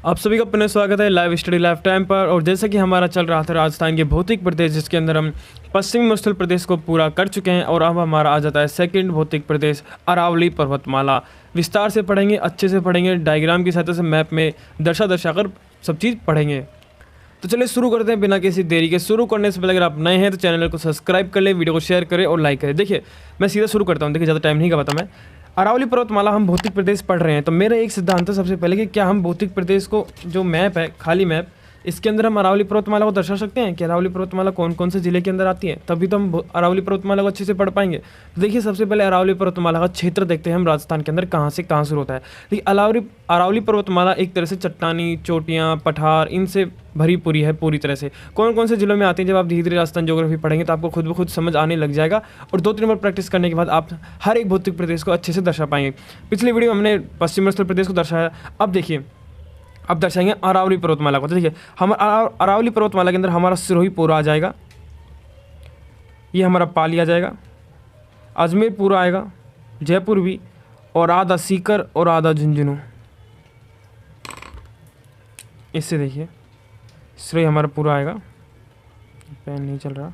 आप सभी का पुनः स्वागत है लाइव स्टडी लाइफ टाइम पर। और जैसे कि हमारा चल रहा था राजस्थान के भौतिक प्रदेश, जिसके अंदर हम पश्चिमी मरुस्थल प्रदेश को पूरा कर चुके हैं और अब हमारा आ जाता है सेकंड भौतिक प्रदेश अरावली पर्वतमाला। विस्तार से पढ़ेंगे, अच्छे से पढ़ेंगे, डायग्राम की सहायता से मैप में दर्शाकर सब चीज़ पढ़ेंगे। तो चलिए शुरू करते हैं बिना किसी देरी के। शुरू करने से पहले अगर आप नए हैं तो चैनल को सब्सक्राइब कर ले, वीडियो को शेयर करें और लाइक करें। देखिए मैं सीधा शुरू करता हूँ, देखिए ज़्यादा टाइम नहीं का मैं। अरावली पर्वतमाला हम भौतिक प्रदेश पढ़ रहे हैं, तो मेरा एक सिद्धांत है सबसे पहले कि क्या हम भौतिक प्रदेश को जो मैप है, खाली मैप, इसके अंदर हम अरावली पर्वतमाला को दर्शा सकते हैं कि अरावली पर्वतमाला कौन कौन से जिले के अंदर आती है, तभी तो हम अरावली पर्वतमाला को अच्छे से पढ़ पाएंगे। तो देखिए सबसे पहले अरावली पर्वतमाला का क्षेत्र देखते हैं हम राजस्थान के अंदर कहाँ से कहाँ शुरू होता है। देखिए अरावली पर्वतमाला एक तरह से चट्टानी, चोटियाँ, पठार, इनसे भरी पूरी है पूरी तरह से। कौन कौन से जिलों में आती है, जब आप धीरे धीरे राजस्थान ज्योग्राफी पढ़ेंगे तो आपको खुद ब खुद समझ आने लग जाएगा और 2-3 बार प्रैक्टिस करने के बाद आप हर एक भौतिक प्रदेश को अच्छे से दर्शा पाएंगे। पिछली वीडियो में हमने पश्चिम मरुस्थल प्रदेश को दर्शाया, अब देखिए अब दर्शाएंगे अरावली पर्वतमाला को। तो देखिए हम अरावली पर्वतमाला के अंदर हमारा सिरोही पूरा आ जाएगा, ये हमारा पाली आ जाएगा, अजमेर पूरा आएगा, जयपुर भी, और आधा सीकर और आधा झुंझुनू। इससे देखिए सिरोही हमारा पूरा आएगा, पेन नहीं चल रहा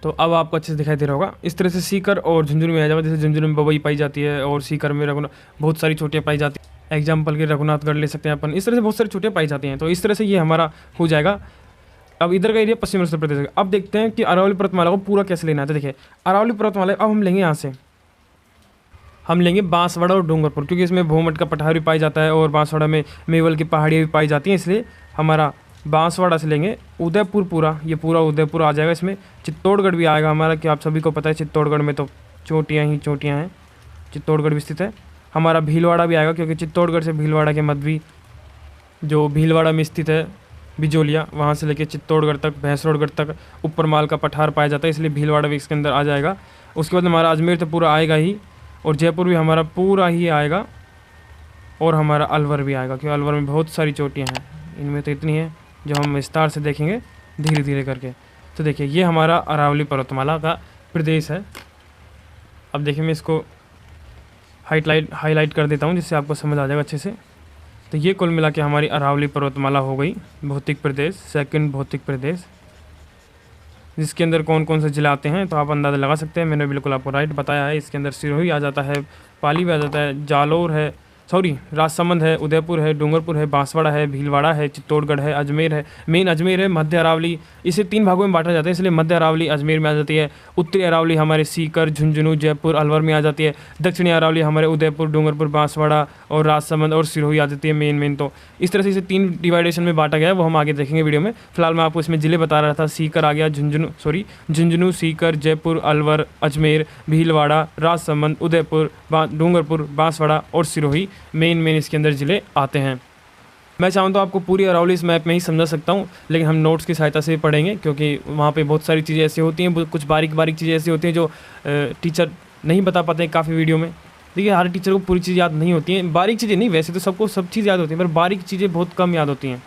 तो अब आपको अच्छे से दिखाई दे रहा होगा। इस तरह से सीकर और झुंझुनू में आ जाएगा। जैसे झुंझुनू में बबई पाई जाती है और सीकर में रघुनाथ, बहुत सारी चोटियाँ पाई जाती हैं। एग्जाम्पल के रघुनाथगढ़ ले सकते हैं अपन। इस तरह से बहुत सारी चोटियाँ पाई जाती हैं, तो इस तरह से ये हमारा हो जाएगा। अब इधर का एरिया पश्चिम मरुस्थल प्रदेश। अब देखते हैं कि अरावली पर्वतमाला को पूरा कैसे लेना है। तो देखिए अरावली पर्वतमाला अब हम लेंगे यहाँ से, हम लेंगे बांसवाड़ा और डूंगरपुर, क्योंकि इसमें भूमट का पठार भी पाया जाता है और बांसवाड़ा में मेवल की पहाड़ियाँ भी पाई जाती हैं, इसलिए हमारा बांसवाड़ा से लेंगे उदयपुर पूरा, ये पूरा उदयपुर आ जाएगा। इसमें चित्तौड़गढ़ भी आएगा हमारा, कि आप सभी को पता है चित्तौड़गढ़ में तो चोटियाँ ही चोटियाँ हैं, चित्तौड़गढ़ भी स्थित है। हमारा भीलवाड़ा भी आएगा, क्योंकि चित्तौड़गढ़ से भीलवाड़ा के मध्य जो भीलवाड़ा में स्थित है बिजोलिया, वहाँ से लेके चित्तौड़गढ़ तक, भैंसरोडगढ़ तक ऊपर माल का पठार पाया जाता है, इसलिए भीलवाड़ा भी इसके अंदर आ जाएगा। उसके बाद हमारा अजमेर तो पूरा आएगा ही, और जयपुर भी हमारा पूरा ही आएगा, और हमारा अलवर भी आएगा, क्योंकि अलवर में बहुत सारी चोटियाँ हैं। इनमें तो इतनी है जो हम विस्तार से देखेंगे धीरे धीरे करके। तो देखिए ये हमारा अरावली पर्वतमाला का प्रदेश है। अब देखिए मैं इसको हाईलाइट कर देता हूँ, जिससे आपको समझ आ जाएगा अच्छे से। तो ये कुल मिला के हमारी अरावली पर्वतमाला हो गई भौतिक प्रदेश, सेकंड भौतिक प्रदेश, जिसके अंदर कौन कौन से जिले आते हैं तो आप अंदाज़ा लगा सकते हैं। मैंने बिल्कुल आपको राइट बताया है। इसके अंदर सिरोही आ जाता है, पाली भी आ जाता है, जालोर है, राजसमंद है, उदयपुर है, डूंगरपुर है, बांसवाड़ा है, भीलवाड़ा है, चित्तौड़गढ़ है, अजमेर है, मेन अजमेर है, मध्य अरावली। इसे 3 भागों में बांटा जाता है, इसलिए मध्य अरावली अजमेर में आ जाती है, उत्तरी अरावली हमारे सीकर, झुंझुनू, जयपुर, अलवर में आ जाती है, दक्षिणी अरावली हमारे उदयपुर, डूंगरपुर, बांसवाड़ा और राजसमंद और सिरोही आ जाती है मेन। तो इस तरह से इसे 3 डिवाइडेशन में बांटा गया है, वो हम आगे देखेंगे वीडियो में। फिलहाल मैं आपको इसमें जिले बता रहा था। सीकर आ गया, झुंझुनू, सीकर, जयपुर, अलवर, अजमेर, भीलवाड़ा, राजसमंद, उदयपुर, डूंगरपुर, बांसवाड़ा और सिरोही मेन इसके अंदर जिले आते हैं। मैं चाहूँ तो आपको पूरी अरावली इस मैप में ही समझा सकता हूँ, लेकिन हम नोट्स की सहायता से पढ़ेंगे, क्योंकि वहाँ पे बहुत सारी चीज़ें ऐसी होती हैं, कुछ बारीक चीज़ें ऐसी होती हैं जो टीचर नहीं बता पाते हैं काफ़ी वीडियो में। देखिए हर टीचर को पूरी चीज़ याद नहीं होती हैं, बारीक चीज़ें नहीं, वैसे तो सबको सब चीज़ याद होती है, पर बारीक चीज़ें बहुत कम याद होती हैं।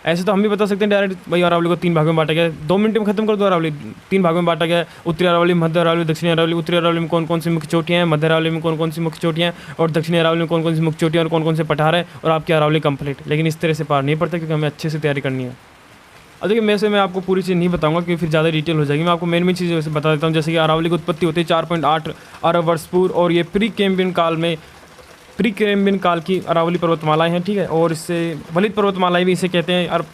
ऐसे तो हम भी बता सकते हैं डायरेक्ट, भाई अरावली को 3 भागों में बांटा गया है, 2 मिनट में खत्म कर दो। अरावली 3 भागों में बांटा गया है, उत्तरी अरावली, मध्य अरावली, दक्षिणी अरावली। उत्तरी अरावली में कौन कौन सी मुख्य चोटियाँ हैं, मध्य अरावली में कौन कौन सी मुख्य चोटियाँ हैं, और दक्षिणी अरावली में कौन कौन सी मुख्य चोटियाँ और कौन कौन से पठार है, और आपकी अरावली कंप्लीट। लेकिन इस तरह से पार नहीं पड़ता, क्योंकि हमें अच्छे से तैयारी करनी है। अब देखिए मैं आपको पूरी चीज़ नहीं बताऊंगा, क्योंकि फिर ज़्यादा डिटेल हो जाएगी। मैं आपको मेन चीज़ें वैसे बता देता हूँ। जैसे कि अरावली की उत्पत्ति होती है 4.8 अरब वर्ष पूर्व, और ये प्री कैम्ब्रियन काल की अरावली पर्वतमालाएं हैं, ठीक है। और इससे वलित पर्वतमालाएं भी इसे कहते हैं। और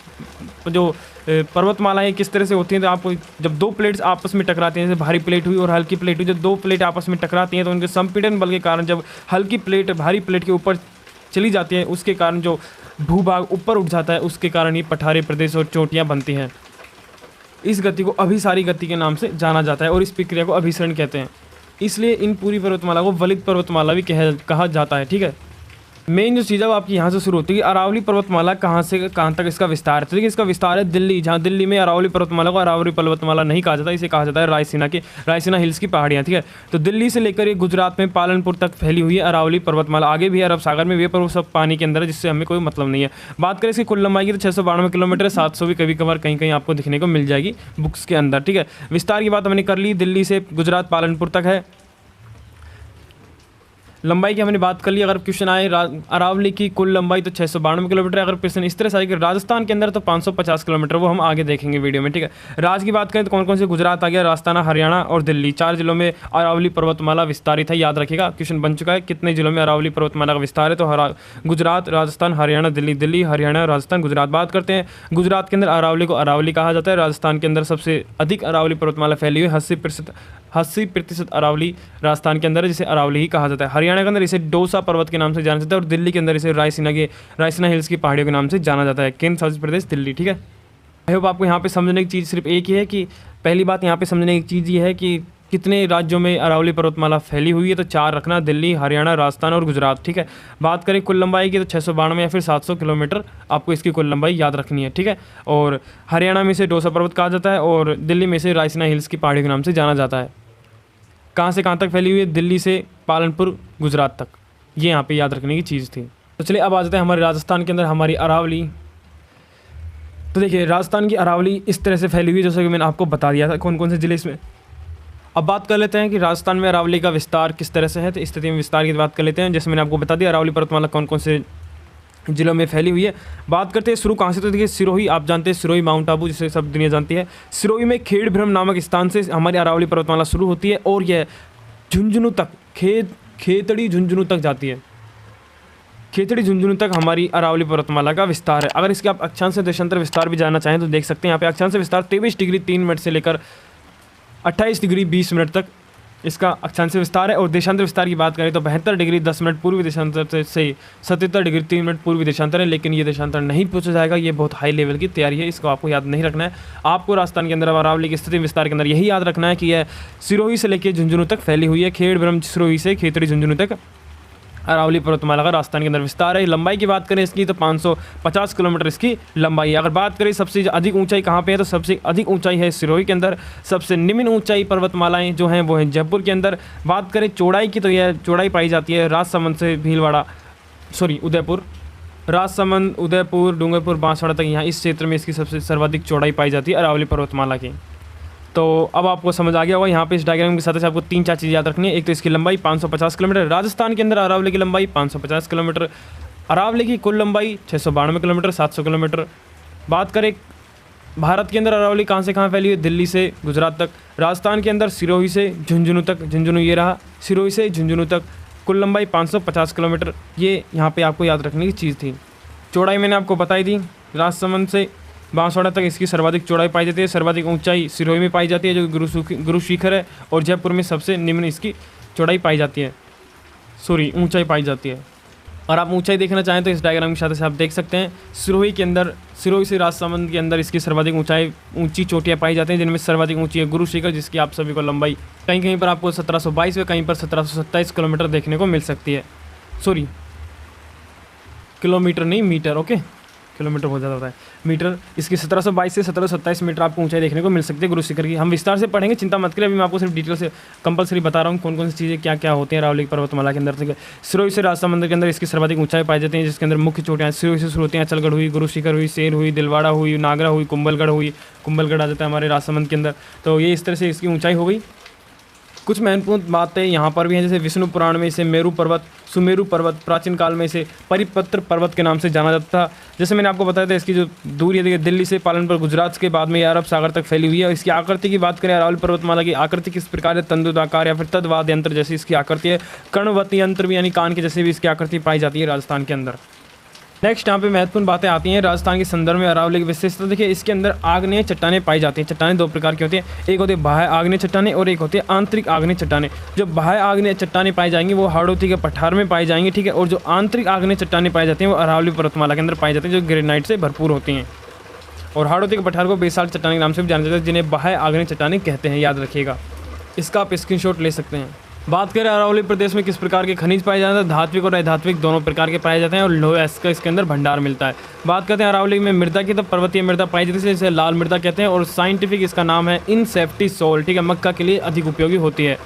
जो पर्वतमालाएं किस तरह से होती हैं, तो आपको जब 2 प्लेट्स आपस में टकराती हैं, जैसे भारी प्लेट हुई और हल्की प्लेट हुई, जब 2 प्लेट आपस में टकराती हैं तो उनके संपीड़न बल के कारण जब हल्की प्लेट भारी प्लेट के ऊपर चली जाती है, उसके कारण जो भूभाग ऊपर उठ जाता है, उसके कारण ये पठारी प्रदेश और चोटियाँ बनती हैं। इस गति को अभिसारी गति के नाम से जाना जाता है, और इस प्रक्रिया को अभिसरण कहते हैं। इसलिए इन पूरी पर्वतमाला को वलित पर्वतमाला भी कहा जाता है, ठीक है। मेन जो चीज़ है वो आपकी यहाँ से शुरू होती है। अरावली पर्वतमाला कहाँ से कहाँ तक इसका विस्तार है। तो देखिए इसका विस्तार है दिल्ली, जहाँ दिल्ली में अरावली पर्वतमाला को अरावली पर्वतमाला नहीं कहा जाता, इसे कहा जाता है रायसीना हिल्स की पहाड़ियाँ, ठीक है। तो दिल्ली से लेकर ये गुजरात में पालनपुर तक फैली हुई है अरावली पर्वतमाला। आगे भी अरब सागर में भी, पर वो सब पानी के अंदर है, जिससे हमें कोई मतलब नहीं है। बात करें इसकी कुल लंबाई की तो 692 किलोमीटर, 700 भी कभी कभार कहीं कहीं आपको दिखने को मिल जाएगी बुक्स के अंदर, ठीक है। विस्तार की बात हमने कर ली, दिल्ली से गुजरात पालनपुर तक है। लंबाई की हमने बात कर ली। अगर क्वेश्चन आए अरावली की कुल लंबाई तो 692 किलोमीटर है। अगर क्वेश्चन इस तरह से आए कि राजस्थान के अंदर तो 550 किलोमीटर, वो हम आगे देखेंगे वीडियो में, ठीक है। राज्य की बात करें तो कौन कौन से, गुजरात आ गया, राजस्थान, हरियाणा और दिल्ली, 4 जिलों में अरावली पर्वतमाला विस्तारित है। याद रखिएगा, क्वेश्चन बन चुका है, कितने जिलों में अरावली पर्वतमाला का विस्तार है, तो गुजरात, राजस्थान, हरियाणा, दिल्ली, दिल्ली, हरियाणा, राजस्थान, गुजरात। बात करते हैं गुजरात के अंदर अरावली को अरावली कहा जाता है। राजस्थान के अंदर सबसे अधिक अरावली पर्वतमाला फैली हुई है, 80% अरावली राजस्थान के अंदर है, जिसे अरावली ही कहा जाता है। हरियाणा के अंदर इसे डोसा पर्वत के नाम से जाना जाता है और दिल्ली के अंदर इसे रायसीना हिल्स की पहाड़ियों के नाम से जाना जाता है। केंद्र शासित प्रदेश दिल्ली, ठीक है। आई होप आपको यहाँ पे समझने की चीज़ सिर्फ एक ही है कि पहली बात यहाँ पे समझने की चीज़ ये है कि कितने राज्यों में अरावली पर्वतमाला फैली हुई है, तो 4 रखना, दिल्ली, हरियाणा, राजस्थान और गुजरात, ठीक है। बात करें कुल लंबाई की तो 692 या फिर 700 किलोमीटर आपको इसकी कुल लंबाई याद रखनी है, ठीक है। और हरियाणा में इसे डोसा पर्वत कहा जाता है और दिल्ली में इसे रायसीना हिल्स की पहाड़ियों के नाम से जाना जाता है। कहाँ से कहाँ तक फैली हुई है? दिल्ली से पालनपुर, गुजरात तक, ये यहाँ पे याद रखने की चीज़ थी। तो चलिए अब आ जाते हैं हमारे राजस्थान के अंदर हमारी अरावली। तो देखिए राजस्थान की अरावली इस तरह से फैली हुई है, जैसे कि मैंने आपको बता दिया था कौन कौन से ज़िले इसमें। अब बात कर लेते हैं कि राजस्थान में अरावली का विस्तार किस तरह से है। तो इस स्थिति में विस्तार की बात कर लेते हैं। जैसे मैंने आपको बता दिया अरावली पर्वतमाला कौन कौन से जिलों में फैली हुई है। बात करते हैं शुरू कहाँ से, तो देखिए सिरोही, आप जानते हैं सिरोही माउंट आबू जिसे सब दुनिया जानती है। सिरोही में खेड़ब्रह्म नामक स्थान से हमारी अरावली पर्वतमाला शुरू होती है और यह झुंझुनू तक, खेतड़ी झुंझुनू तक जाती है। खेतड़ी झुंझुनू तक हमारी अरावली पर्वतमाला का विस्तार है। अगर इसके आप अक्षांश से देशांतर विस्तार भी जानना चाहें तो देख सकते हैं। यहाँ पे अक्षांश विस्तार 23 डिग्री 3 मिनट से लेकर 28 डिग्री 20 मिनट तक इसका अक्षांश विस्तार है। और देशांतर विस्तार की बात करें तो 72 डिग्री 10 मिनट पूर्वी देशांतर से 77 डिग्री 3 मिनट पूर्वी देशांतर है। लेकिन ये देशांतर नहीं पूछा जाएगा, ये बहुत हाई लेवल की तैयारी है, इसको आपको याद नहीं रखना है। आपको राजस्थान के अंदर अरावली की स्थिति विस्तार के अंदर यही याद रखना है कि यह सिरोही से लेकर झुंझुनू तक फैली हुई है। खेड़ब्रह्म सिरोही से खेतड़ी झुंझुनू तक अरावली पर्वतमाला का राजस्थान के अंदर विस्तार है। लंबाई की बात करें इसकी तो 550 किलोमीटर इसकी लंबाई है। अगर बात करें सबसे अधिक ऊंचाई कहाँ पे है, तो सबसे अधिक ऊंचाई है सिरोही के अंदर। सबसे निम्न ऊंचाई पर्वतमालाएं जो हैं वो हैं जयपुर के अंदर। बात करें चौड़ाई की तो यह चौड़ाई पाई जाती है राजसमंद से उदयपुर, राजसमंद, उदयपुर, डूंगरपुर, बांसवाड़ा तक, यहाँ इस क्षेत्र में इसकी सबसे सर्वाधिक चौड़ाई पाई जाती है अरावली पर्वतमाला की। तो अब आपको समझ आ गया होगा। यहाँ पे इस डायग्राम के साथ से आपको 3-4 चीज़ याद रखनी है। एक तो इसकी लंबाई 550 किलोमीटर, राजस्थान के अंदर अरावली की लंबाई 550 किलोमीटर, अरावली की कुल लंबाई 692 किलोमीटर, 700 किलोमीटर। बात करें भारत के अंदर अरावली कहाँ से कहाँ फैली है, दिल्ली से गुजरात तक। राजस्थान के अंदर सिरोही से झुंझुनू तक, झुंझुनू ये रहा, सिरोही से झुंझुनू तक कुल लंबाई 550 किलोमीटर, ये यहाँ पर आपको याद रखने की चीज़ थी। चौड़ाई मैंने आपको बताई दी, राजसमंद से बांसवाड़ा तक इसकी सर्वाधिक चौड़ाई पाई जाती है। सर्वाधिक ऊंचाई सिरोही में पाई जाती है जो गुरु शिखर है, और जयपुर में सबसे निम्न इसकी चौड़ाई पाई जाती है, ऊंचाई पाई जाती है। और आप ऊंचाई देखना चाहें तो इस डायग्राम के साथ से आप देख सकते हैं। सिरोही के अंदर, सिरोही से राजसमंद के अंदर इसकी सर्वाधिक ऊंची चोटियाँ पाई जाती हैं, जिनमें सर्वाधिक ऊंची है गुरु शिखर, जिसकी आप सभी को लंबाई कहीं कहीं पर आपको 1722 व कहीं पर 1727 किलोमीटर देखने को मिल सकती है। किलोमीटर नहीं, मीटर, ओके, किलोमीटर बहुत ज़्यादा होता है, मीटर। इसकी 1722 से 1727 मीटर आपको ऊंचाई देखने को मिल सकती है गुरु शिखर की। हम विस्तार से पढ़ेंगे, चिंता मत करिए। अभी मैं आपको सिर्फ डिटेल से कंपलसरी बता रहा हूँ कौन कौन सी चीज़ें क्या क्या होती हैं अरावली पर्वतमाला के अंदर। ठीक है, सिरोही से राजसमंद के अंदर इसकी सर्वाधिक ऊंचाई पाई जाती है, जिसके अंदर मुख्य चोटियाँ सिरोही से शुरू होती हैं। अचलगढ़ हुई, गुरु शिखर हुई, सेर हुई, दिलवाड़ा हुई, नागरा हुई, कुंभलगढ़ आ जाता है हमारे राजसमंद के अंदर। तो ये इस तरह से इसकी ऊँचाई हो गई। कुछ महत्वपूर्ण बातें यहाँ पर भी हैं, जैसे विष्णु पुराण में इसे मेरू पर्वत, सुमेरु पर्वत, प्राचीन काल में इसे परिपत्र पर्वत के नाम से जाना जाता था। जैसे मैंने आपको बताया था इसकी जो दूरी है, दिल्ली से पालनपुर, गुजरात के बाद में ये अरब सागर तक फैली हुई है। इसकी आकृति की बात करें, अरावली पर्वतमाला की आकृति किस प्रकार है, तंदुदाकार या फिर तदवाद यंत्र जैसी इसकी आकृति है। कर्णवती यंत्र भी यानी कान के जैसे भी इसकी आकृति पाई जाती है राजस्थान के अंदर। नेक्स्ट यहाँ पे महत्वपूर्ण बातें आती हैं राजस्थान के संदर्भ में अरावली की विशेषता। देखिए इसके अंदर आग्नेय चट्टानें पाई जाती हैं। चट्टानें 2 प्रकार की होती हैं, एक होती है बाह्य आग्नेय चट्टानें और एक होती है आंतरिक आग्नेय चट्टानें। जो बाह्य आग्नेय चट्टानें पाई जाएंगी वो हाड़ौती के पठार में पाई जाएंगी, ठीक है। और जो आंतरिक आग्नेय चट्टानें पाई जाती हैं वो अरावली पर्वतमाला के अंदर पाई जाती हैं, जो ग्रेनाइट से भरपूर होती हैं। और हाड़ौती के पठार को बेसाल्ट चट्टानें के नाम से भी जाना जाता है, जिन्हें बाह्य आग्नेय चट्टानें कहते हैं, याद रखिएगा। इसका आप स्क्रीनशॉट ले सकते हैं। बात करें अरावली प्रदेश में किस प्रकार के खनिज पाए जाते हैं, धात्विक और अधात्विक दोनों प्रकार के पाए जाते हैं, और लोह अयस्क का इसके अंदर भंडार मिलता है। बात करते हैं अरावली में मृदा की, तो पर्वतीय मृदा पाई जाती है, इसे लाल मृदा कहते हैं, और साइंटिफिक इसका नाम है इन सेफ्टी सोल, ठीक है, मक्का के लिए अधिक उपयोगी होती है।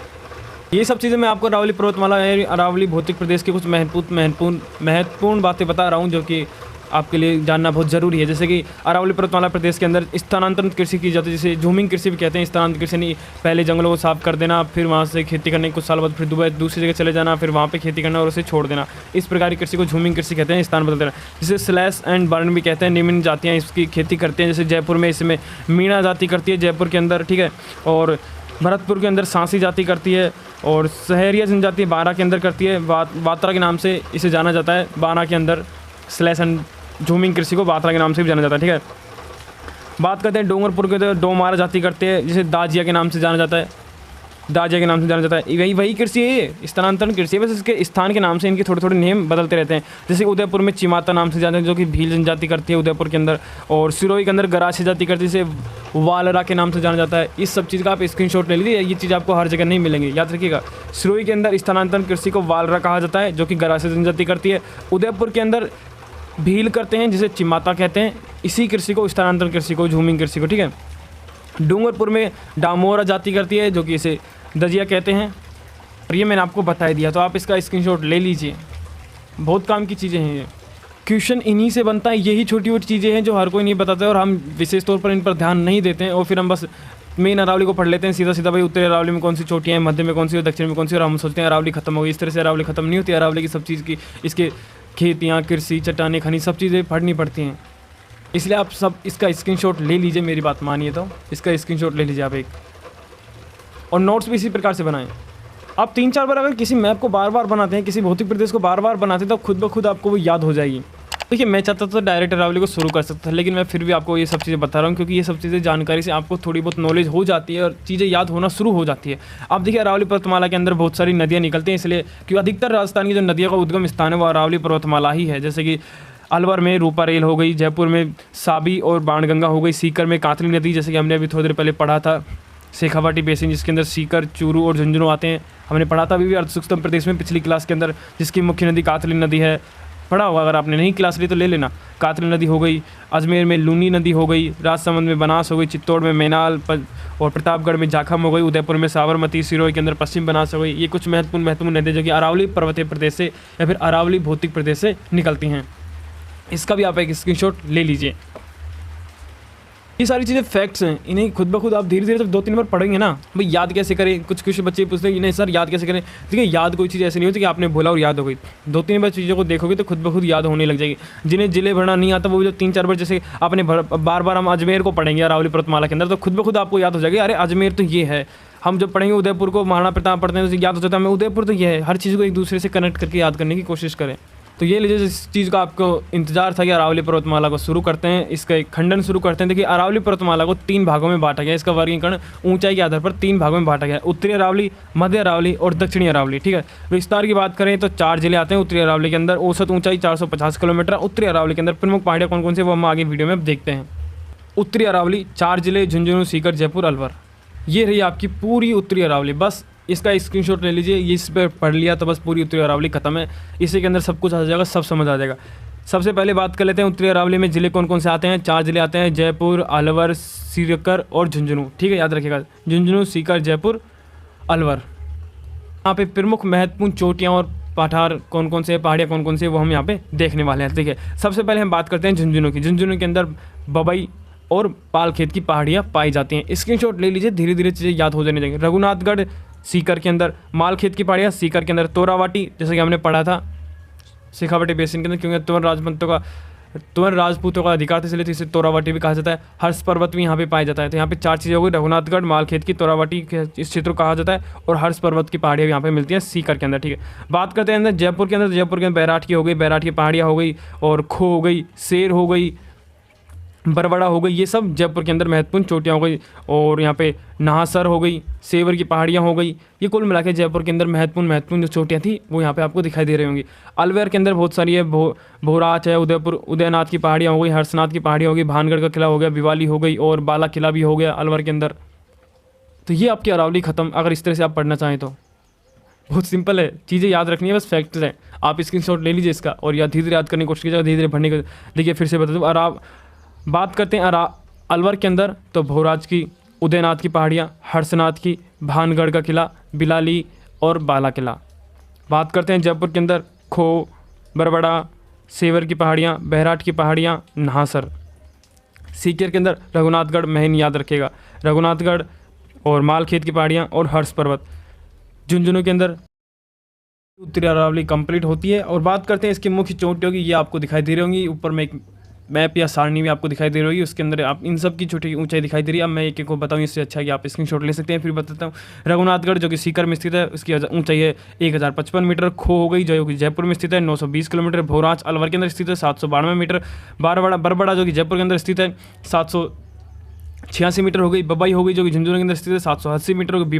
ये सब चीज़ें मैं आपको अरावली पर्वतमाला, अरावली भौतिक प्रदेश के कुछ महत्वपूर्ण बातें बता रहा हूँ, जो कि आपके लिए जानना बहुत ज़रूरी है। जैसे कि अरावली पर्वतमाला प्रदेश के अंदर स्थानांतरित कृषि की जाती है, जिसे झूमिंग कृषि भी कहते हैं। स्थानांतरित कृषि नहीं, पहले जंगलों को साफ कर देना, फिर वहाँ से खेती करने के कुछ साल बाद फिर दूसरी जगह चले जाना, फिर वहाँ पर खेती करना और उसे छोड़ देना। इस प्रकार की कृषि को झूमिंग कृषि कहते हैं, स्थान बदल देना। जिसे स्लैश एंड बर्न भी कहते हैं। निम्न जातियाँ इसकी खेती करते हैं, जैसे जयपुर में इसमें मीणा जाति करती है जयपुर के अंदर, ठीक है, और भरतपुर के अंदर सांसी जाति करती है, और सहरिया जनजाति बारा के अंदर करती है। बात्रा के नाम से इसे जाना जाता है। बारा के अंदर स्लैश एंड झूमिंग कृषि को बात्रा के नाम से भी जाना जाता है, ठीक है। बात करते हैं डोंगरपुर के, तो डोमारा जाति करते हैं, जिसे दाजिया के नाम से जाना जाता है। दाजिया के नाम से जाना जाता है। वही कृषि है ये, स्थानांतरण कृषि है, बस इसके स्थान के नाम से इनके थोड़े थोड़े नेम बदलते रहते हैं। जैसे उदयपुर में चिमाता नाम से जाते हैं, जो कि भील जनजाति करती है उदयपुर के अंदर, और सिरोही के अंदर गरासी जाति करती है, जिसे वालरा के नाम से जाना जाता है। इस सब चीज़ का आप स्क्रीनशॉट ले लीजिए, ये चीज़ आपको हर जगह नहीं मिलेंगी, याद रखिएगा। सिरोही के अंदर स्थानांतरण कृषि को वालरा कहा जाता है, जो कि गरासी जनजाति करती है। उदयपुर के अंदर भील करते हैं, जिसे चिमाता कहते हैं। इसी कृषि को, स्थानांतरण कृषि को, झूमिंग कृषि को, ठीक है। डूंगरपुर में डामोरा जाति करती है, जो कि इसे दजिया कहते हैं। और ये मैंने आपको बता दिया, तो आप इसका स्क्रीनशॉट ले लीजिए, बहुत काम की चीज़ें हैं ये। क्वेश्चन इन्हीं से बनता है, यही छोटी छोटी चीज़ें हैं जो हर कोई नहीं बताता है, और हम विशेष तौर पर इन पर ध्यान नहीं देते हैं, और फिर हम बस मेन अरावली को पढ़ लेते हैं सीधा सीधा। भाई उत्तरी अरावली में कौन सी चोटियाँ हैं, मध्य में कौन सी और दक्षिण में कौन सी, और हम सोचते हैं अरावली खत्म हो गई। इस तरह से अरावली खत्म नहीं होती। अरावली की सब चीज़ की, इसके खेतियाँ, कृषि, चट्टानें, खनिज, सब चीज़ें पढ़नी पड़ती हैं। इसलिए आप सब इसका स्क्रीनशॉट ले लीजिए, मेरी बात मानिए तो इसका स्क्रीनशॉट ले लीजिए आप एक, और नोट्स भी इसी प्रकार से बनाएं। आप 3-4 बार अगर किसी मैप को बार बार बनाते हैं, किसी भौतिक प्रदेश को बार बार बनाते हैं, तो खुद ब खुद आपको वो याद हो जाएगी। देखिए, मैं चाहता था डायरेक्ट अरावली को शुरू कर सकता था, लेकिन मैं फिर भी आपको ये सब चीज़ें बता रहा हूँ, क्योंकि ये सब चीज़ें जानकारी से आपको थोड़ी बहुत नॉलेज हो जाती है और चीज़ें याद होना शुरू हो जाती है। आप देखिए, अरावली पर्वतमाला के अंदर बहुत सारी नदियाँ निकलती हैं, इसलिए क्योंकि अधिकतर राजस्थान की जो नदियों का उद्गम स्थान है वो अरावली पर्वतमाला ही है। जैसे कि अलवर में रूपा रेल हो गई, जयपुर में साबी और बाणगंगा हो गई, सीकर में कातली नदी, जैसे कि हमने अभी थोड़ी देर पहले पढ़ा था, शेखावाटी बेसिन, जिसके अंदर सीकर, चूरू और झुंझुनू आते हैं। हमने पढ़ा था अभी भी अर्धसूक्ष्म प्रदेश में पिछली क्लास के अंदर, जिसकी मुख्य नदी कातली नदी है। पढ़ा होगा, अगर आपने नहीं क्लास ली तो ले लेना। कातली नदी हो गई, अजमेर में लूनी नदी हो गई, राजसमंद में बनास हो गई, चित्तौड़ में मैनाल और प्रतापगढ़ में जाखम हो गई, उदयपुर में साबरमती, सिरोही के अंदर पश्चिम बनास हो गई। ये कुछ महत्वपूर्ण नदियाँ जो कि अरावली पर्वतीय प्रदेश से या फिर अरावली भौतिक प्रदेश से निकलती हैं। इसका भी आप एक स्क्रीनशॉट ले लीजिए। ये सारी चीज़ें फैक्ट्स हैं, इन्हें खुद ब खुद आप धीरे धीरे जब 2-3 बार पढ़ेंगे ना, भाई याद कैसे करें। कुछ बच्चे पूछते हैं नहीं सर याद कैसे करें। देखिए, याद कोई चीज़ ऐसी नहीं होती कि आपने बोला और याद हो गई। 2-3 बार चीज़ों को देखोगे तो खुद ब खुद याद होने लग जाएगी। जिन्हें जिले भरना नहीं आता, वो जो 3-4 बार, जैसे आपने बार बार हम अजमेर को पढ़ेंगे अरावली पर्वतमाला के अंदर, तो खुद ब खुद आपको याद हो जाएगा, अरे अजमेर तो ये है। हम जब पढ़ेंगे उदयपुर को, महाराणा प्रताप पढ़ते हैं तो याद हो जाता है हमें उदयपुर तो ये है। हर चीज़ को एक दूसरे से कनेक्ट करके याद करने की कोशिश करें। तो ये लीजिए, इस चीज़ का आपको इंतजार था कि अरावली पर्वतमाला को शुरू करते हैं, इसका एक खंडन शुरू करते हैं। देखिए, अरावली पर्वतमाला को 3 भागों में बांटा गया। इसका वर्गीकरण ऊंचाई के आधार पर 3 भागों में बांटा गया, उत्तरी अरावली, मध्य अरावली और दक्षिणी अरावली, ठीक है। विस्तार की बात करें तो 4 जिले आते हैं उत्तरी अरावली के अंदर। औसत ऊंचाई 450 किलोमीटर। उत्तरी अरावली के अंदर प्रमुख पहाड़ियाँ कौन कौन से, वो हम आगे वीडियो में देखते हैं। उत्तरी अरावली 4 जिले, झुंझुनू, सीकर, जयपुर, अलवर। ये रही आपकी पूरी उत्तरी अरावली। बस इसका स्क्रीनशॉट ले लीजिए, ये इस पर पढ़ लिया तो बस पूरी उत्तरी अरावली खत्म है। इसी के अंदर सब कुछ आ जाएगा, सब समझ आ जाएगा। सबसे पहले बात कर लेते हैं उत्तरी अरावली में जिले कौन कौन से आते हैं। 4 जिले आते हैं, जयपुर, अलवर, सीकर और झुंझुनू, ठीक है, याद रखिएगा। झुंझुनू, सीकर, जयपुर, अलवर। यहाँ पे प्रमुख महत्वपूर्ण चोटियाँ और पठार कौन कौन से, पहाड़ियाँ कौन कौन से, वो हम यहाँ पे देखने वाले हैं, ठीक है। सबसे पहले हम बात करते हैं झुंझुनू की। झुंझुनू के अंदर बबई और पालखेत की पहाड़ियाँ पाई जाती हैं। स्क्रीनशॉट ले लीजिए, धीरे धीरे चीज़ें याद हो जाने चाहिए। रघुनाथगढ़ सीकर के अंदर, मालखेत की पहाड़ियाँ सीकर के अंदर, तोरावाटी जैसे कि हमने पढ़ा था शेखावाटी बेसिन के अंदर, क्योंकि तुवर राजपूतों का अधिकार था, इसलिए इसे तोरावाटी भी कहा जाता है। हर्ष पर्वत भी यहाँ पे पाया जाता है। तो यहाँ पे 4 चीज़ें हो गई, रघुनाथगढ़, मालखेत की, तोरावाटी के इस क्षेत्र को कहा जाता है, और हर्ष पर्वत की पहाड़ियाँ यहाँ पे मिलती हैं सीकर के अंदर, ठीक है। बात करते हैं अंदर जयपुर के अंदर। जयपुर के अंदर बैराठ की हो गई, बैराठ की पहाड़ियाँ हो गई, और खो हो गई, शेर हो गई, बरबड़ा हो गई, ये सब जयपुर के अंदर महत्वपूर्ण चोटियाँ हो गई। और यहाँ पे नाहसर हो गई, सेवर की पहाड़ियाँ हो गई। ये कुल मिला के जयपुर के अंदर महत्वपूर्ण जो चोटियाँ थी वो यहाँ पे आपको दिखाई दे रही होंगी। अलवर के अंदर बहुत सारी है, भोराच है, उदयपुर, उदयनाथ की पहाड़ियाँ हो गई, हर्षनाथ की पहाड़ियाँ हो गई, भानगढ़ का किला हो गया, भिवाली हो गई, और बाला किला भी हो गया अलवर के अंदर। तो ये आपकी अरावली ख़त्म, अगर इस तरह से आप पढ़ना चाहें तो। बहुत सिंपल है, चीज़ें याद रखनी है, बस फैक्ट्स हैं। आप स्क्रीनशॉट ले लीजिए इसका, और या धीरे धीरे याद करने की कोशिश कीजिएगा, धीरे धीरे पढ़ने की। देखिए, फिर से बता दूँ, बात करते हैं अलवर के अंदर, तो भोराज की, उदयनाथ की पहाड़ियाँ, हर्षनाथ की, भानगढ़ का किला, बिलाली और बाला किला। बात करते हैं जयपुर के अंदर, खो, बरबड़ा, सेवर की पहाड़ियाँ, बहराट की पहाड़ियाँ, नाहसर। सीकर के अंदर रघुनाथगढ़, महन याद रखिएगा, रघुनाथगढ़ और मालखेत की पहाड़ियाँ और हर्ष पर्वत। झुंझुनू के अंदर उत्तरी अरावली कंप्लीट होती है। और बात करते हैं इसकी मुख्य चोटियों की, ये आपको दिखाई दे रही होंगी ऊपर में, एक मैप या सारणी में आपको दिखाई दे रही होगी, उसके अंदर आप इन सब की छोटी ऊंचाई दिखाई दे रही है। अब मैं एक एक को बताऊँ, इससे अच्छा है कि आप स्क्रीनशॉट ले सकते हैं। फिर बताता हूँ, रघुनाथगढ़ जो कि सीकर में स्थित है, उसकी ऊंचाई है 1055 मीटर। खो हो गई जो कि जयपुर में स्थित है 920 किलोमीटर। भोरांच अलवर के अंदर स्थित है 792 मीटर। बरबड़ा जो कि जयपुर के अंदर स्थित है 786 मीटर हो गई। बबई हो गई जो कि झुंझुनू के अंदर स्थित है 780 मीटर हो गई।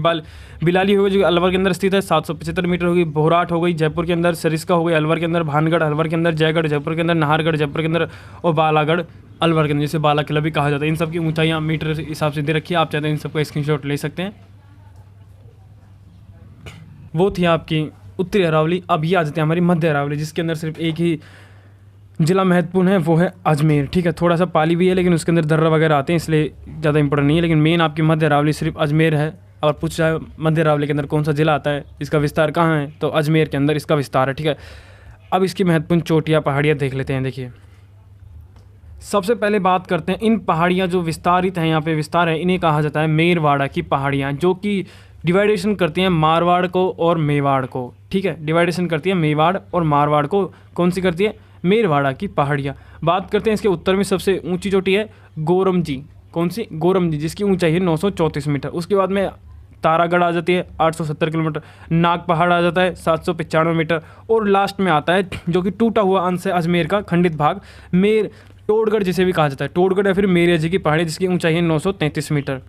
बिलाली हो गई जो कि अलवर के अंदर स्थित है 775 मीटर हो गई। बोहराट हो गई जयपुर के अंदर। सरिस्का हो गई अलवर के अंदर। भानगढ़ अलवर के अंदर। जयगढ़ जयपुर के अंदर। नाहरगढ़ जयपुर के अंदर। और बालागढ़ अलवर के अंदर, जिसे बाला किला भी कहा जाता है। इन सब की ऊंचाइयाँ मीटर के हिसाब से दे रखी है, आप चाहते हैं इन सबका स्क्रीनशॉट ले सकते हैं। वो थी आपकी उत्तरी अरावली। अब ये आ जाती है हमारी मध्य अरावली, जिसके अंदर सिर्फ एक ही जिला महत्वपूर्ण है, वो है अजमेर। ठीक है, थोड़ा सा पाली भी है लेकिन उसके अंदर दर्रा वगैरह आते हैं, इसलिए ज़्यादा इंपॉर्टेंट नहीं है। लेकिन मेन आपकी मध्य अरावली सिर्फ अजमेर है। और पूछ जाए मध्य अरावली के अंदर कौन सा जिला आता है, इसका विस्तार कहाँ है, तो अजमेर के अंदर इसका विस्तार है। ठीक है, अब इसकी महत्वपूर्ण चोटियाँ पहाड़ियाँ देख लेते हैं। देखिए, सबसे पहले बात करते हैं इन पहाड़ियाँ जो विस्तारित हैं, यहाँ पे विस्तार है, इन्हें कहा जाता है मेरवाड़ा की पहाड़ियाँ, जो कि डिवाइडेशन करती हैं मारवाड़ को और मेवाड़ को। ठीक है, डिवाइडेशन करती है मेवाड़ और मारवाड़ को। कौन सी करती है? मेरवाड़ा की पहाड़ियाँ। बात करते हैं इसके उत्तर में सबसे ऊंची चोटी है गोरमजी। कौन सी? गोरमजी, जिसकी ऊंचाई है 934 मीटर। उसके बाद में तारागढ़ आ जाती है 870 किलोमीटर। नाग पहाड़ आ जाता है 795 मीटर। और लास्ट में आता है जो कि टूटा हुआ अंश है अजमेर का, खंडित भाग, टोडगढ़ जिसे भी कहा जाता है, टोडगढ़ या फिर मेरिया जी की पहाड़ी, जिसकी ऊंचाई है 933 मीटर।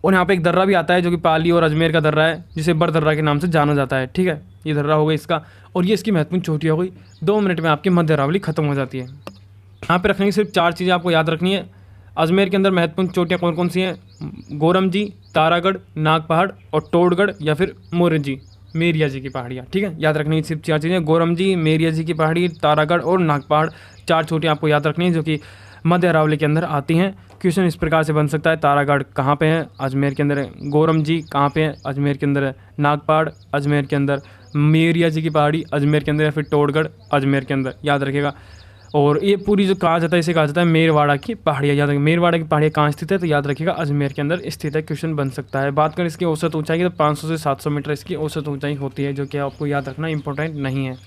और यहाँ पे एक दर्रा भी आता है जो कि पाली और अजमेर का दर्रा है, जिसे बरदर्रा के नाम से जाना जाता है। ठीक है, ये दर्रा हो गई इसका, और ये इसकी महत्वपूर्ण चोटी हो गई। 2 मिनट में आपकी मध्य अरावली खत्म हो जाती है। यहाँ पे रखने की सिर्फ 4 चीज़ें आपको याद रखनी है। अजमेर के अंदर महत्वपूर्ण चोटियाँ कौन कौन सी हैं? गोरमजी, तारागढ़, नाग पहाड़ और टोडगढ़ या फिर मोरजी, मेरिया जी की पहाड़ियाँ। ठीक है, याद रखने की सिर्फ 4 चीज़ें, गोरमजी, मेरिया जी की पहाड़ी, तारागढ़ और नाग पहाड़। 4 चोटियाँ आपको याद रखनी है जो कि मध्य अरावली के अंदर आती हैं। क्वेश्चन इस प्रकार से बन सकता है, तारागढ़ कहाँ पे है? अजमेर के अंदर है। गोरमजी कहाँ पे है? अजमेर के अंदर है। नाग पहाड़ अजमेर के अंदर। मेरिया जी की पहाड़ी अजमेर के अंदर, या फिर टोडगढ़ अजमेर के अंदर, याद रखिएगा। और ये पूरी जो कहा जाता है, इसे कहा जाता है मेरवाड़ा की पहाड़ियाँ। याद रखिए, मेरवाड़ा की पहाड़ियाँ कहाँ स्थित है? तो याद रखिएगा अजमेर के अंदर स्थित है। क्वेश्चन बन सकता है। बात करें इसकी औसत ऊंचाई की, तो 500 से 700 मीटर इसकी औसत ऊंचाई होती है, जो कि आपको याद रखना इंपॉर्टेंट नहीं है।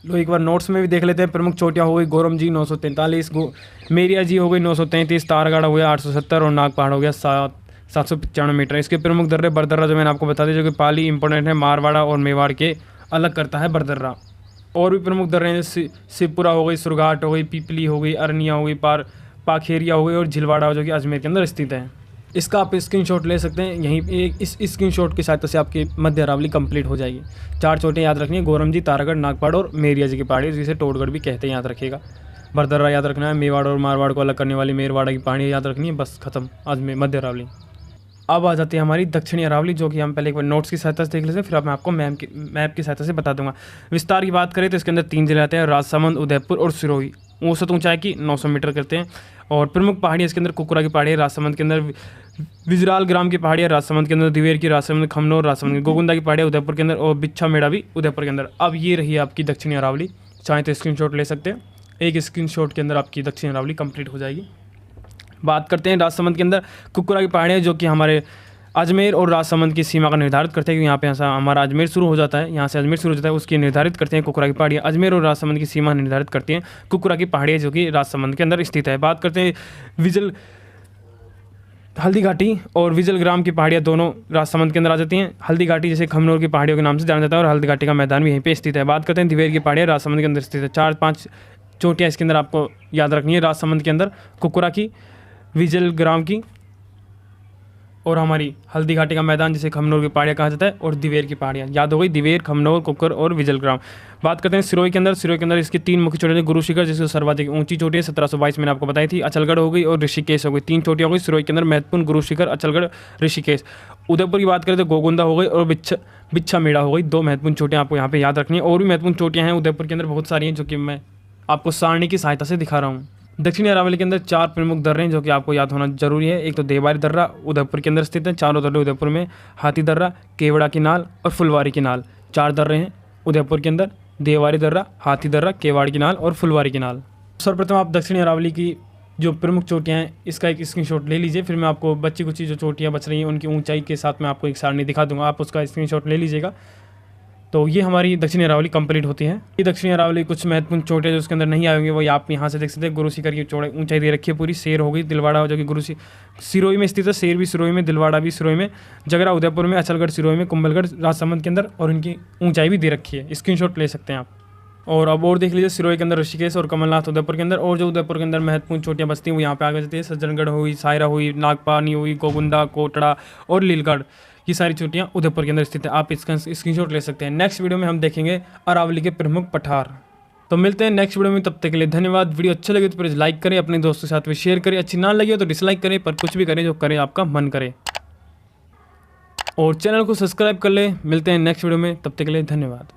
लो एक बार नोट्स में भी देख लेते हैं। प्रमुख चोटियाँ हो गई गोरमजी 943, मेरिया जी हो गई 933, तारागढ़ हो गया 870 और नाग पहाड़ हो गया 795 मीटर। इसके प्रमुख दर्रे, बरदर्रा जो मैंने आपको बता दिया, जो कि पाली इंपॉर्टेंट है, मारवाड़ा और मेवाड़ के अलग करता है बरदर्रा। और भी प्रमुख दर्रे हैं, शिवपुरा हो गई, सुरघाट हो गई, पीपली हो गई, अरनिया हो गई, पाखेरिया हो गई और झिलवाड़ा जो कि अजमेर के अंदर स्थित है। इसका आप स्क्रीनशॉट ले सकते हैं। यहीं एक इस स्क्रीनशॉट की सहायता से आपकी मध्य अरावली कंप्लीट हो जाएगी। 4 चोटियाँ याद रखनी है, गोरमजी, तारागढ़, नागपहाड़ और मेरिया जी की पहाड़ी, जिसे टोडगढ़ भी कहते हैं, याद रखिएगा। बरदर्रा याद रखना है, मेवाड़ और मारवाड़ को अलग करने वाली मेरवाड़ा की पहाड़ी याद रखनी है। बस खत्म आज में मध्य अरावली। अब आ जाती है हमारी दक्षिणी अरावली, जो कि हम पहले एक बार नोट्स की सहायता से देख लेते हैं, फिर अब मैं आपको मैप की सहायता से बता दूंगा। विस्तार की बात करें तो इसके अंदर 3 जिले आते हैं, राजसमंद, उदयपुर और सिरोही। औसत ऊंचाई की 900 मीटर करते हैं। और प्रमुख पहाड़ियाँ इसके अंदर कुकुरा की पहाड़ी है, राजसमंद के अंदर विजराल ग्राम की पहाड़ी है, राजसमंद के अंदर दिवेर की, राजसमंद, खमनोर, राजसमंद, गोगुंदा की पहाड़ी है उदयपुर के अंदर, और बिच्छा मेड़ा भी उदयपुर के अंदर। अब ये रही आपकी दक्षिणी अरावली। चाहे तो स्क्रीनशॉट ले सकते हैं, एक स्क्रीनशॉट के अंदर आपकी दक्षिणी अरावली कंप्लीट हो जाएगी। बात करते हैं राजसमंद के अंदर कुकुरा की पहाड़ी है, जो कि हमारे अजमेर और राजसमंद की सीमा का निर्धारित करते हैं, क्योंकि यहाँ पे ऐसा हमारा अजमेर शुरू हो जाता है, यहाँ से अजमेर शुरू हो जाता है, उसकी निर्धारित करते हैं कुकुरा की पहाड़ियाँ। अजमेर और राजसमंद की सीमा निर्धारित करती हैं कुकुरा की पहाड़ियाँ, जो कि राजसमंद के अंदर स्थित है। बात करते हैं हल्दी घाटी और विजल ग्राम की पहाड़ियाँ, दोनों राजसमंद के अंदर आ जाती हैं। हल्दी घाटी जिसे खमनोर की पहाड़ियों के नाम से जाना जाता है, और हल्दी घाटी का मैदान भी यहीं पे स्थित है। बात करते हैं दिवेर की पहाड़ियाँ, राजसमंद के अंदर स्थित है। 4-5 चोटियाँ इसके अंदर आपको याद रखनी है, राजसमंद के अंदर कुकुरा की, विजल ग्राम की, और हमारी हल्दी घाटी का मैदान जिसे खमनोर की पहाड़ियाँ कहा जाता है, और दिवेर की पहाड़ियाँ। याद हो गई, दिवेर, खमनोर, कुकर और विजल ग्राम। बात करते हैं सिरोही के अंदर। सिरोही के अंदर इसकी 3 मुख्य चोटियाँ, गुरु शिखर जिसकी सर्वाधिक ऊंची चोटी है 1722 मैंने आपको बताई थी, अचलगढ़ हो गई और ऋषिकेश हो गई। 3 चोटियाँ हो गई सिरोही के अंदर महत्वपूर्ण, गुरु शिखर, अचलगढ़, ऋषिकेश। उदयपुर की बात करें तो गोगुंदा हो गई और बिच्छा मेड़ा हो गई। 2 महत्वपूर्ण चोटियाँ आपको यहाँ पे याद रखनी है। और भी महत्वपूर्ण चोटियाँ हैं उदयपुर के अंदर, बहुत सारी हैं, जो कि मैं आपको सारणी की सहायता से दिखा रहा हूँ। दक्षिणी अरावली के अंदर 4 प्रमुख दर्रे हैं, जो कि आपको याद होना जरूरी है। एक तो देवारी दर्रा उदयपुर के अंदर स्थित है, चारों दर्रे उदयपुर में। हाथी दर्रा, केवड़ा की नाल और फुलवारी की नाल, 4 दर्रे हैं उदयपुर के अंदर। देवारी दर्रा, हाथी दर्रा, केवाड़ की नाल और फुलवारी की नाल। सर्वप्रथम आप दक्षिणी अरावली की जो प्रमुख चोटियाँ हैं इसका एक स्क्रीनशॉट ले लीजिए। फिर मैं आपको बच्ची कुची जो चोटियाँ बच रही हैं उनकी ऊंचाई के साथ मैं आपको एक सारणी दिखा दूंगा, आप उसका स्क्रीनशॉट ले लीजिएगा। तो ये हमारी दक्षिणी अरावली कंप्लीट होती है। ये दक्षिणी अरावली कुछ महत्वपूर्ण चोटियाँ जो उसके अंदर नहीं आएंगे वही आप यहाँ से देख सकते हैं। गुरु शिखर की चौड़ाई ऊंचाई दे रखी है पूरी। शेर हो गई, दिलवाड़ा जो कि गुरु सिरोही में स्थित है, शेर भी सिरोही में, दिलवाड़ा भी सिरोही में, जगरा उदयपुर में, अचलगढ़ सिरोही में, कुंभलगढ़ राजसमंद के अंदर, और इनकी ऊंचाई भी दे रखी है। स्क्रीनशॉट ले सकते हैं आप। और अब और देख लीजिए सिरोही के अंदर ऋषिकेश और कमलनाथ उदयपुर के अंदर। और जो उदयपुर के अंदर महत्वपूर्ण चोटियाँ बचती हैं वो यहाँ पे आगे जाती है। सज्जनगढ़ हुई, सायरा हुई, नागपानी हुई, गोगुंदा, कोटड़ा और लीलगढ़, ये सारी चोटियाँ उदयपुर के अंदर स्थित है। आप इसका स्क्रीनशॉट ले सकते हैं। नेक्स्ट वीडियो में हम देखेंगे अरावली के प्रमुख पठार। तो मिलते हैं नेक्स्ट वीडियो में, तब तक के लिए धन्यवाद। वीडियो अच्छा लगे तो प्लीज़ लाइक करें, अपने दोस्तों के साथ में शेयर करें, अच्छी ना लगे तो डिसलाइक करें, पर कुछ भी करें जो करें आपका मन करे, और चैनल को सब्सक्राइब कर ले। मिलते हैं नेक्स्ट वीडियो में, तब तक के लिए धन्यवाद।